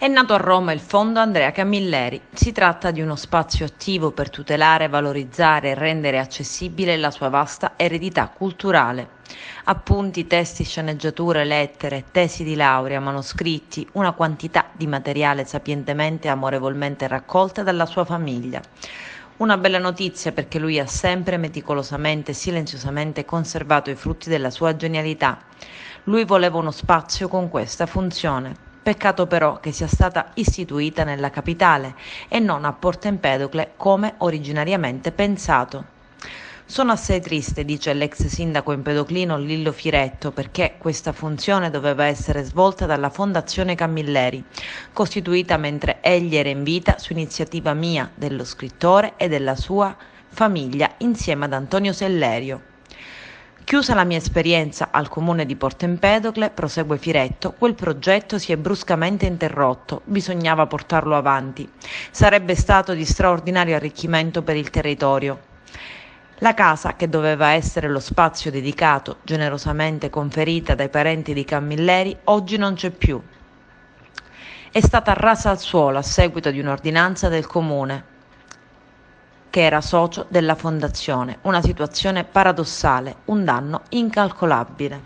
È nato a Roma il Fondo Andrea Camilleri. Si tratta di uno spazio attivo per tutelare, valorizzare e rendere accessibile la sua vasta eredità culturale. Appunti, testi, sceneggiature, lettere, tesi di laurea, manoscritti, una quantità di materiale sapientemente e amorevolmente raccolta dalla sua famiglia. Una bella notizia perché lui ha sempre meticolosamente e silenziosamente conservato i frutti della sua genialità. Lui voleva uno spazio con questa funzione. Peccato però che sia stata istituita nella capitale e non a Porto Empedocle come originariamente pensato. Sono assai triste, dice l'ex sindaco empedoclino Lillo Firetto, perché questa funzione doveva essere svolta dalla Fondazione Camilleri, costituita mentre egli era in vita su iniziativa mia, dello scrittore e della sua famiglia, insieme ad Antonio Sellerio. Chiusa la mia esperienza al comune di Porto Empedocle, prosegue Firetto, quel progetto si è bruscamente interrotto, bisognava portarlo avanti. Sarebbe stato di straordinario arricchimento per il territorio. La casa, che doveva essere lo spazio dedicato, generosamente conferita dai parenti di Camilleri, oggi non c'è più. È stata rasa al suolo a seguito di un'ordinanza del comune, che era socio della fondazione, una situazione paradossale, un danno incalcolabile.